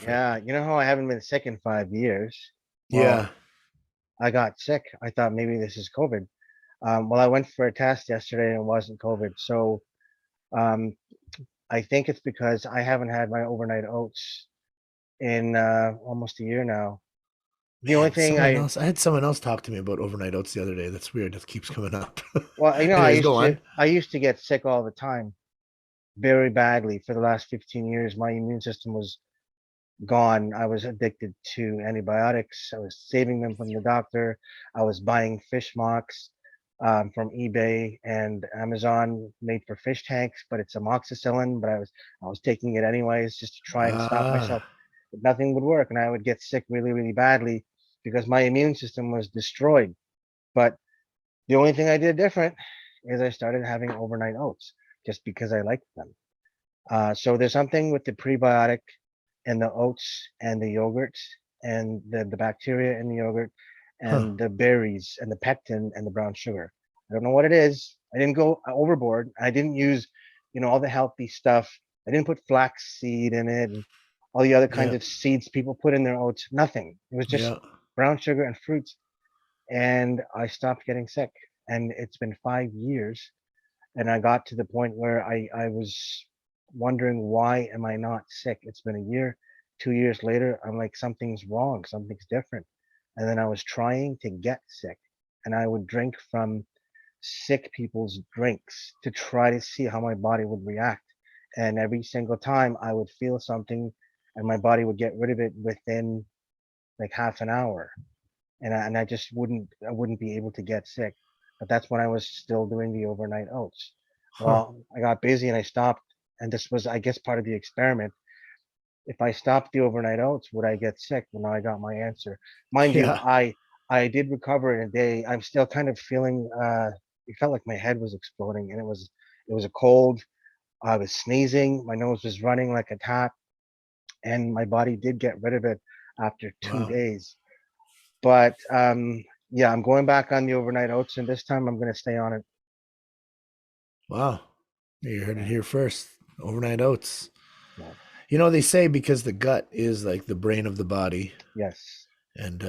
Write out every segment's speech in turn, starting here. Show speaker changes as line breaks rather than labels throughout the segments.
Yeah, you know how I haven't been sick in 5 years? Well,
Yeah.
I got sick. I thought maybe this is COVID. Well, I went for a test yesterday and it wasn't COVID. So um, I think it's because I haven't had my overnight oats in almost a year now. The only
Man,
thing
someone else. I had someone else talk to me about overnight oats the other day. That's weird. That keeps coming up.
well,
Anyways, go on.
I used to get sick all the time, very badly for the last 15 years. My immune system was gone. I was addicted to antibiotics. I was saving them from the doctor. I was buying fish mocks from eBay and Amazon made for fish tanks, but it's amoxicillin. But I was taking it anyways just to try and stop myself.
Ah,
But nothing would work, and I would get sick really, really badly because my immune system was destroyed. But the only thing I did different is I started having overnight oats just because I liked them. So there's something with the prebiotic and the oats and the yogurt and the bacteria in the yogurt
huh.
and the berries and the pectin and the brown sugar. I don't know what it is. I didn't go overboard. I didn't use, all the healthy stuff. I didn't put flax seed in it and all the other kinds
Yeah.
of seeds people put in their oats. Nothing. It was just
Yeah.
brown sugar and fruits. And I stopped getting sick. And it's been 5 years. And I got to the point where I was wondering, why am I not sick? It's been a year, 2 years later. I'm like, something's wrong, something's different. And then I was trying to get sick, and I would drink from sick people's drinks to try to see how my body would react. And every single time I would feel something, and my body would get rid of it within like half an hour. And I just wouldn't be able to get sick. But that's when I was still doing the overnight oats.
Huh.
Well, I got busy and I stopped, and this was, I guess, part of the experiment. If I stopped the overnight oats, would I get sick? Well, now I got my answer. Mind you,
Yeah.
I did recover in a day. I'm still kind of feeling it felt like my head was exploding, and it was a cold. I was sneezing, my nose was running like a tap, and my body did get rid of it after two
Wow.
days. But yeah, I'm going back on the overnight oats, and this time I'm going to stay on it.
Wow. You heard it
Yeah,
here first. Overnight oats.
yeah,
They say because the gut is like the brain of the body,
yes,
and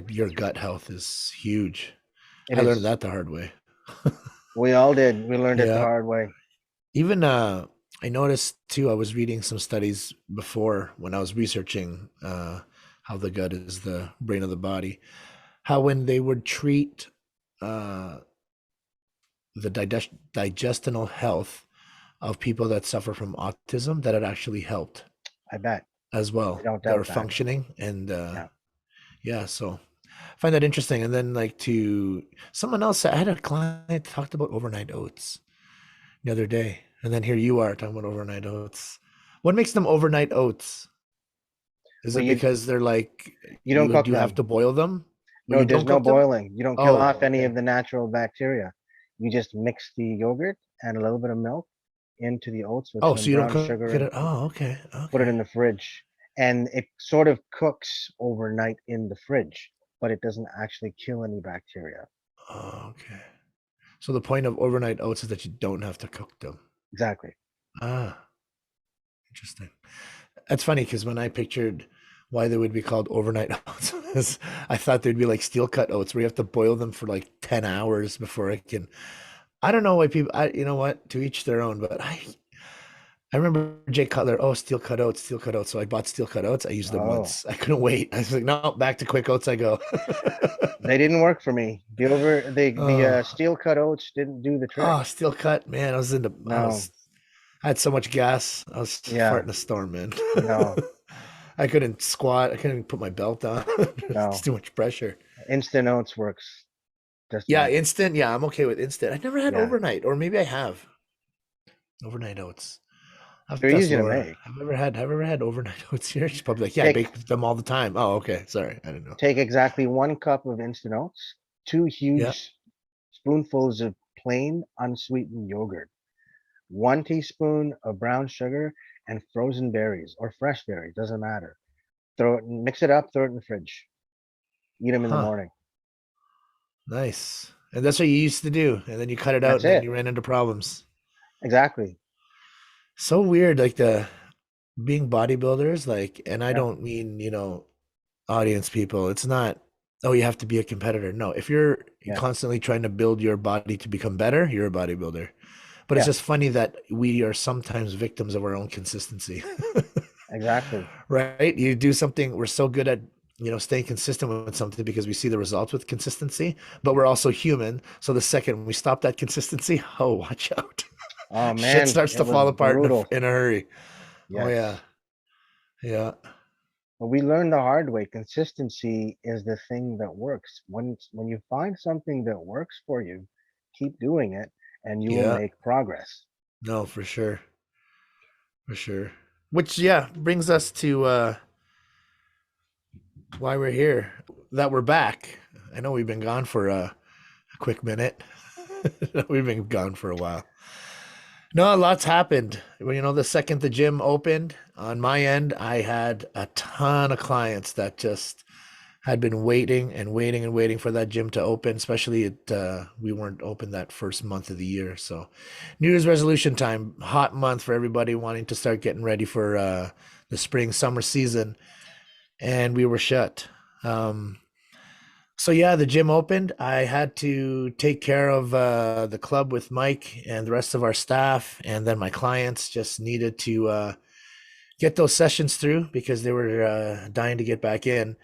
your gut health is huge.
it
I learned
is.
that the hard way.
We all did. We learned it the
Yeah.
hard way.
Even I noticed too, I was reading some studies before when I was researching how the gut is the brain of the body, how when they would treat uh, the digestional health of people that suffer from autism, that it actually helped
I bet.
as
I
well.
don't
They were
doubt that.
functioning, and
Yeah.
yeah, so I find that interesting. And then like to someone else, I had a client talked about overnight oats the other day, and then here you are talking about overnight oats. What makes them overnight oats? Is
Well,
it because they're like
you don't
you
cook
do have
them.
to boil them? Or
No,
you
there's
don't
no
cook them?
boiling. You don't kill off
Oh,
any
okay.
of the natural bacteria. You just mix the yogurt and a little bit of milk into the oats with
Oh,
some
so you don't
brown
cook
sugar
it
and
at oh, okay.
put it
Okay.
in the fridge. And it sort of cooks overnight in the fridge, but it doesn't actually kill any bacteria.
Oh, okay. So the point of overnight oats is that you don't have to cook them.
Exactly.
Ah, interesting. That's funny because when I pictured why they would be called overnight oats, I thought they'd be like steel cut oats where you have to boil them for like 10 hours before it can. I don't know why people, you know what, to each their own, but I remember Jay Cutler, oh, steel cut oats, steel cut oats. So I bought steel cut oats. I used them
Oh,
once. I couldn't wait. I was like, no, back to quick oats I go.
they didn't work for me. The
Oh,
steel cut oats didn't do the trick.
oh, steel cut, man.
No.
I had so much gas. I was
Yeah.
farting a storm, man.
No.
I couldn't squat. I couldn't put my belt on. It's
No.
too much pressure.
Instant oats works just
Yeah,
fine.
instant. Yeah, I'm okay with instant. I never had
Yeah.
overnight, or maybe I have overnight oats. I have
They're
to ask
easy to
Laura.
make.
Have I ever had overnight oats here? She's probably like, yeah, I
Take
bake them all the time. Oh, okay. Sorry, I didn't know.
take exactly 1 cup of instant oats, two
Yeah.
huge spoonfuls of plain unsweetened yogurt, 1 teaspoon of brown sugar, and frozen berries or fresh berries, doesn't matter. Mix it up, throw it in the fridge. Eat them in the
Huh.
morning.
Nice. And that's what you used to do. And then you cut it out
That's
and then
it.
you ran into problems.
Exactly.
So weird. Like being bodybuilders, like, and I
Yeah,
don't mean, audience people. It's not, oh, you have to be a competitor. No, if you're
yeah,
constantly trying to build your body to become better, you're a bodybuilder. But it's
yeah,
just funny that we are sometimes victims of our own consistency.
exactly.
Right? You do something, we're so good at, staying consistent with something because we see the results with consistency, but we're also human. So the second we stop that consistency, oh, watch out.
Oh
Shit
man,
starts
it
to
was
fall apart in
brutal.
a hurry. Oh yeah.
Yes.
Yeah.
But we learned the hard way. Consistency is the thing that works. When you find something that works for you, keep doing it and you will
Yeah.
make progress.
No, for sure. For sure. Which, yeah, brings us to why we're here, that we're back. I know we've been gone for a quick minute. We've been gone for a while. No, a lot's happened. Well, the second the gym opened on my end, I had a ton of clients that just had been waiting and waiting and waiting for that gym to open, especially we weren't open that first month of the year. So New Year's resolution time, hot month for everybody wanting to start getting ready for the spring summer season, and we were shut. So yeah, the gym opened. I had to take care of the club with Mike and the rest of our staff, and then my clients just needed to get those sessions through because they were dying to get back in.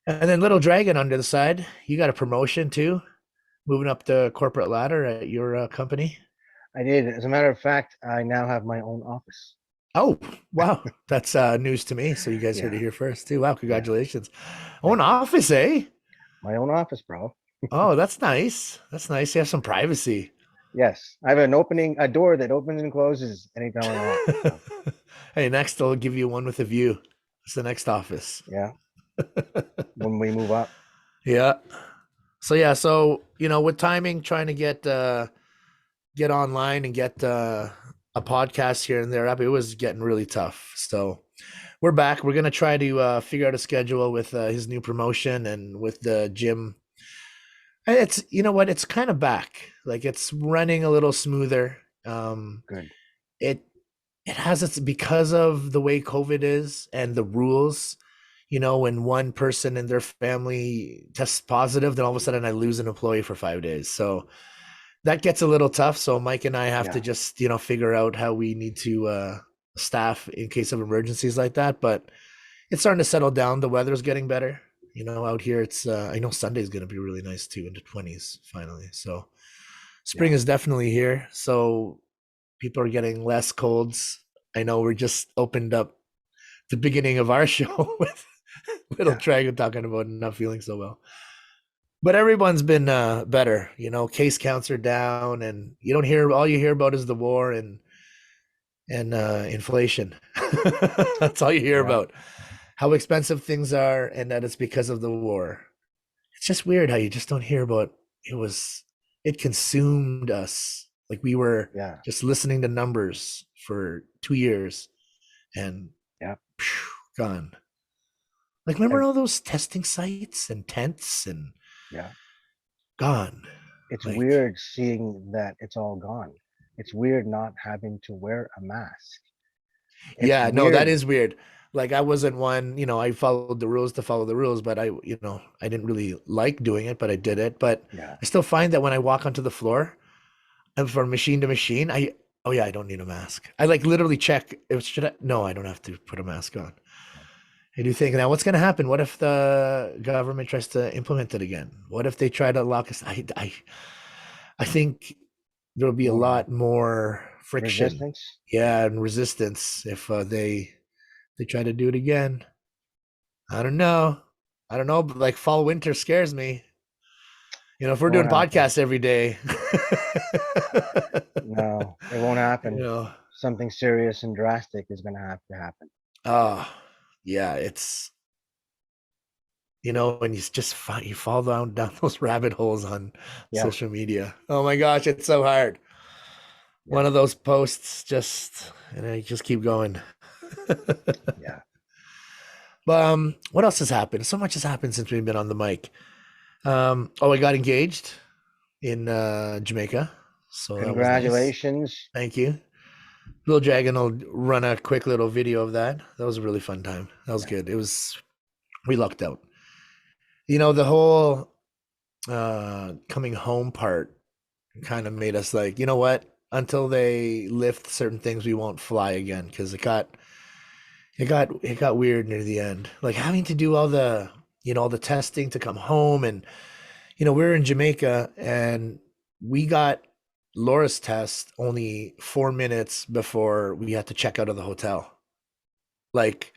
And then Little Dragon under the side, you got a promotion too, moving up the corporate ladder at your company.
I did. As a matter of fact, I now have my own office.
Oh, wow. That's news to me. So you guys heard
Yeah,
it here first too. Wow,
yeah.
congratulations. Own
Thank you.
office, eh?
My own office, bro.
Oh, that's nice. That's nice. You have some privacy.
Yes, I have a door that opens and closes anytime I want. So,
Hey, next I'll give you one with a view. It's the next office.
yeah, when we move up.
Yeah. So with timing, trying to get online and get a podcast here and there up, it was getting really tough. So we're back. We're gonna try to figure out a schedule with his new promotion and with the gym. And it's what, it's kind of back. Like it's running a little smoother.
Good.
It it has its, because of the way COVID is and the rules. When one person in their family tests positive, then all of a sudden I lose an employee for 5 days. So that gets a little tough. So Mike and I have to
Yeah,
just, figure out how we need to staff in case of emergencies like that. But it's starting to settle down. The weather's getting better. Out here, it's, I know Sunday's going to be really nice too, into 20s finally. So spring
yeah,
is definitely here. So people are getting less colds. I know we're just opened up the beginning of our show with Little
yeah.
Dragon talking about not feeling so well. But everyone's been better. Case counts are down, and you don't hear, all you hear about is the war and inflation. That's all you hear
Yeah.
about. How expensive things are, and that it's because of the war. It's just weird how you just don't hear about, it consumed us. Like we were
Yeah,
just listening to numbers for 2 years and
yeah,
phew, gone. Like, remember
and
all those testing sites and tents and
yeah.
gone?
It's
Like,
weird seeing that it's all gone. It's weird not having to wear a mask. It's
yeah, no, that
weird.
is weird. Like, I wasn't one, I followed the rules to follow the rules, but I didn't really like doing it, but I did it. But
Yeah,
I still find that when I walk onto the floor and from machine to machine, oh yeah, I don't need a mask. I like literally check if should I, no, I don't have to put a mask on. I do think now what's going to happen? What if the government tries to implement it again? What if they try to lock us? I think there'll be a
more
lot more friction,
resistance.
yeah, and resistance if they try to do it again. I don't know. I don't know, but like fall winter scares me. If we're doing
Won't happen.
podcasts every day,
No, it won't
you
happen.
know,
Something serious and drastic is going to have to happen.
oh yeah, it's when you just you fall down those rabbit holes on
Yeah,
social media. Oh my gosh, it's so hard.
yeah,
One of those posts just, and I just keep going.
yeah.
But what else has happened? So much has happened since we've been on the mic. Oh, I got engaged in Jamaica, so that was nice.
Congratulations.
Thank you. Little Dragon will run a quick little video of that. That was a really fun time. That was
Yeah.
good. We lucked out. The whole coming home part kind of made us like, you know what? Until they lift certain things, we won't fly again because it got weird near the end. Like having to do all the testing to come home, and we were in Jamaica and we got Laura's test only 4 minutes before we had to check out of the hotel. Like,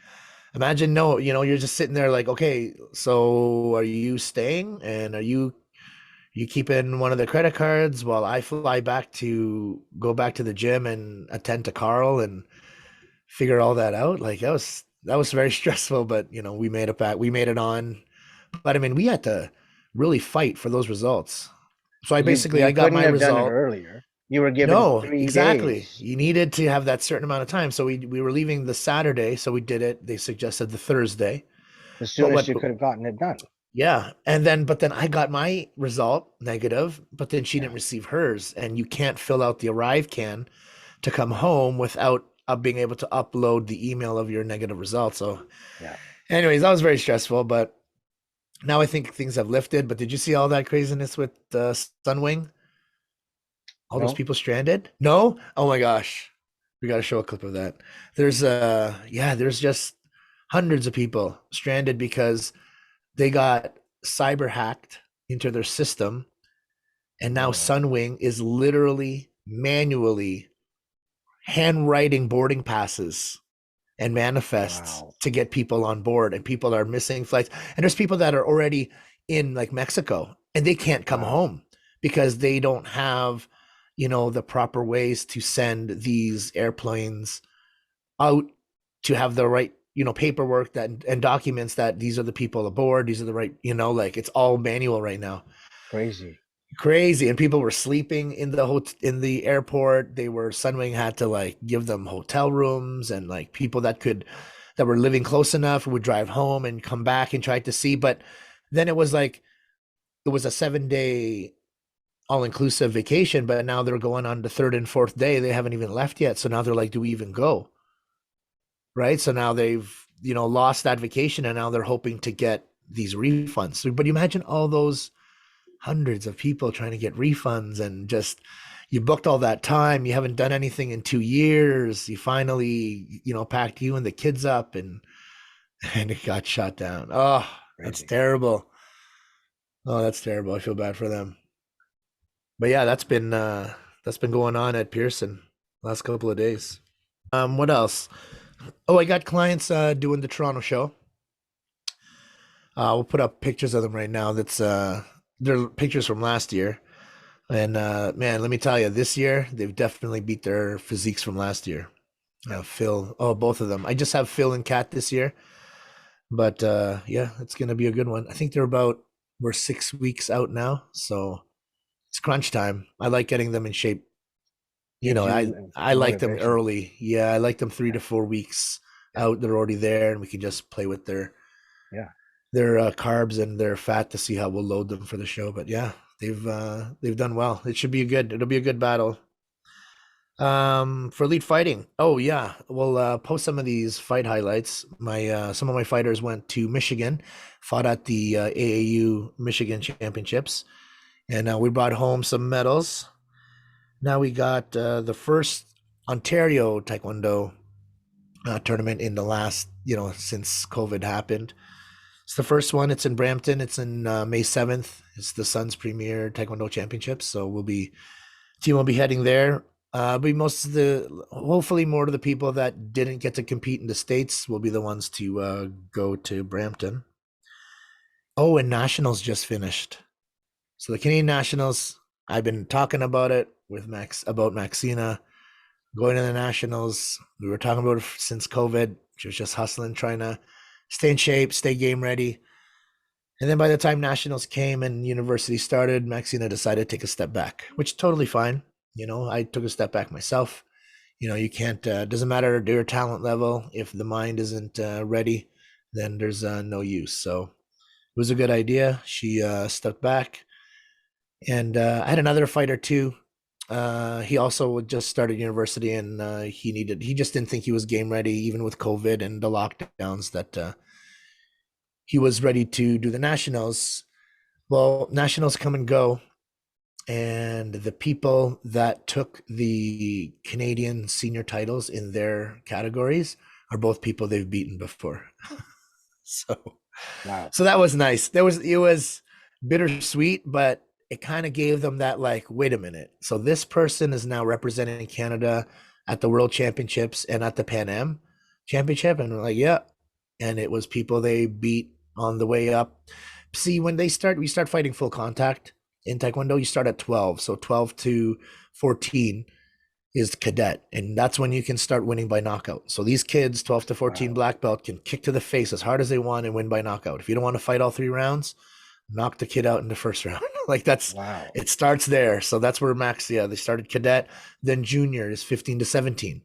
imagine, no, you're just sitting there like, okay, so are you staying and are you keeping one of the credit cards while I fly back to go back to the gym and attend to Carl and figure all that out? Like that was very stressful, but we made it back. We made it on. But I mean, we had to really fight for those results. So I
You
got
couldn't
my
have done it
result.
earlier. You were given
No,
3 days.
exactly. You needed to have that certain amount of time. So we were leaving the Saturday, so we did it. They suggested the Thursday.
The
But
soonest
what
you could have gotten it done.
Yeah. But then I got my result negative, but then she
Yeah.
didn't receive hers. And you can't fill out the arrive can to come home without being able to upload the email of your negative result. So,
Yeah.
anyways, that was very stressful. But now I think things have lifted. But did you see all that craziness with Sunwing? All those
No.
people stranded? No? Oh my gosh. We got to show a clip of that. There's just hundreds of people stranded because they got cyber hacked into their system, and now
Oh,
Sunwing is literally manually handwriting boarding passes and manifests
wow.
to get people on board, and people are missing flights, and there's people that are already in like Mexico and they can't come
Wow.
home because they don't have the proper ways to send these airplanes out to have the right paperwork that and documents that these are the people aboard, these are the right, like it's all manual right now.
Crazy.
Crazy. And people were sleeping in the airport. Sunwing had to like give them hotel rooms, and like people that were living close enough would drive home and come back and try to see. But then it was a 7 day all-inclusive vacation, but now they're going on the third and fourth day. They haven't even left yet. So now they're like, do we even go? Right. So now they've, lost that vacation, and now they're hoping to get these refunds. So, but you imagine all those hundreds of people trying to get refunds, and just you booked all that time, you haven't done anything in 2 years, you finally packed you and the kids up, and it got shut down. Oh, that's
Crazy.
terrible. Oh, that's terrible. I feel bad for them. But yeah, that's been going on at Pearson last couple of days. What else? Oh, I got clients doing the Toronto show. We'll put up pictures of them right now. They're pictures from last year. And man, let me tell you, this year they've definitely beat their physiques from last year.
Yeah.
Phil, both of them. I just have Phil and Kat this year, but yeah, it's gonna be a good one. I think we're 6 weeks out now, so it's crunch time. I like getting them in shape.
Gives
I
you
I like them
motivation.
early. Yeah, I like them three
Yeah.
to 4 weeks
Yeah.
out. They're already there, and we can just play with
Yeah.
their carbs and their fat to see how we'll load them for the show. But yeah, they've done well. It'll be a good battle. For elite fighting. Oh yeah, we'll post some of these fight highlights. My Some of my fighters went to Michigan, fought at the AAU Michigan Championships, and we brought home some medals. Now we got the first Ontario Taekwondo tournament in the last, since COVID happened. It's the first one. It's in Brampton. It's in May 7th. It's the Sun's premier Taekwondo Championships. So team will be heading there. But hopefully more of the people that didn't get to compete in the States will be the ones to go to Brampton. Oh, and Nationals just finished. So the Canadian Nationals, I've been talking about it with about Maxina going to the Nationals. We were talking about it since COVID. She was just hustling, trying to stay in shape, stay game ready. And then by the time Nationals came and university started, Maxina decided to take a step back, which is totally fine. I took a step back myself. You can't, doesn't matter your talent level. If the mind isn't ready, then there's no use. So it was a good idea. She stepped back. And I had another fighter too. He also just started university, and he just didn't think he was game ready, even with COVID and the lockdowns, that he was ready to do the nationals. Well, nationals come and go, and the people that took the Canadian senior titles in their categories are both people they've beaten before. So
Wow.
so that was nice. It was bittersweet, but it kind of gave them that, like, wait a minute. So this person is now representing Canada at the World Championships and at the Pan Am Championship, and we're like, yeah. And it was people they beat on the way up. See, when we start fighting full contact in Taekwondo, you start at 12. So 12 to 14 is cadet, and that's when you can start winning by knockout. So these kids, 12 to 14
Wow.
black belt, can kick to the face as hard as they want and win by knockout. If you don't want to fight all 3 rounds, knock the kid out in the first round. Like, that's
Wow.
it starts there. So that's where Max, yeah, they started cadet, then junior is 15 to 17.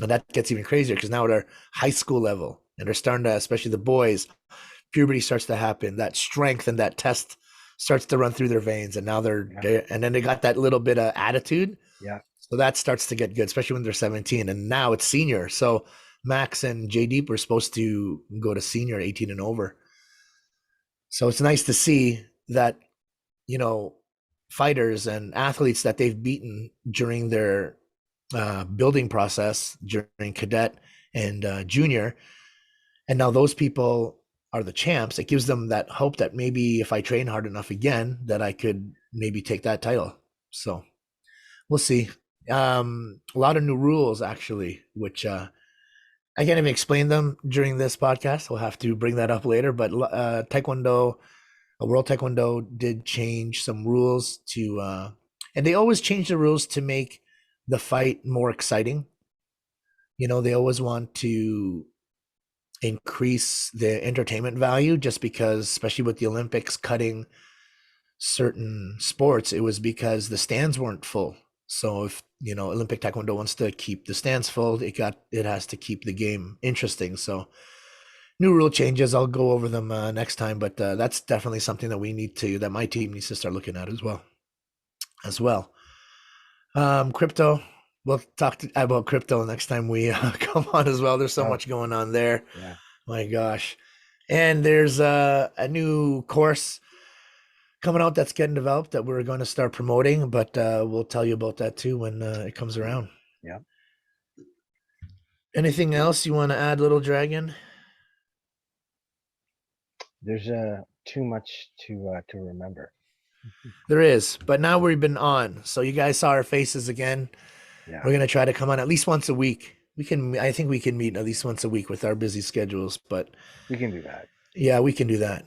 And that gets even crazier because now they're high school level and they're starting to, especially the boys, puberty starts to happen. That strength and that test starts to run through their veins. And now
Yeah.
and then they got that little bit of attitude.
Yeah.
So that starts to get good, especially when they're 17. And now it's senior. So Max and J Deep were supposed to go to senior 18 and over. So it's nice to see that, you know, fighters and athletes that they've beaten during their building process during cadet and junior. And now those people are the champs. It gives them that hope that maybe if I train hard enough again, that I could maybe take that title. So we'll see. A lot of new rules, actually, which I can't even explain them during this podcast. We'll have to bring that up later. But Taekwondo, World Taekwondo did change some rules to, and they always change the rules to make the fight more exciting. You know, they always want to increase the entertainment value, just because, especially with the Olympics cutting certain sports, it was because the stands weren't full. So if, you know, Olympic Taekwondo wants to keep the stands full, it has to keep the game interesting. So new rule changes, I'll go over them next time, but that's definitely something that my team needs to start looking at as well. Crypto, we'll talk about crypto next time we come on as well. There's so
Oh,
much going on there.
yeah.
My gosh. And there's a new course coming out that's getting developed that we're going to start promoting, but we'll tell you about that too when it comes around.
Yeah.
Anything else you want to add, Little Dragon?
There's too much to remember.
There is, but now we've been on, so you guys saw our faces again.
Yeah.
We're gonna try to come on at least once a week. I think we can meet at least once a week with our busy schedules, but
We can do that.
yeah, we can do that.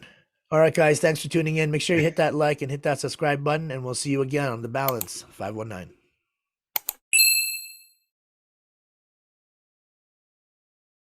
All right, guys, thanks for tuning in. Make sure you hit that like and hit that subscribe button, and we'll see you again on the Balance 519.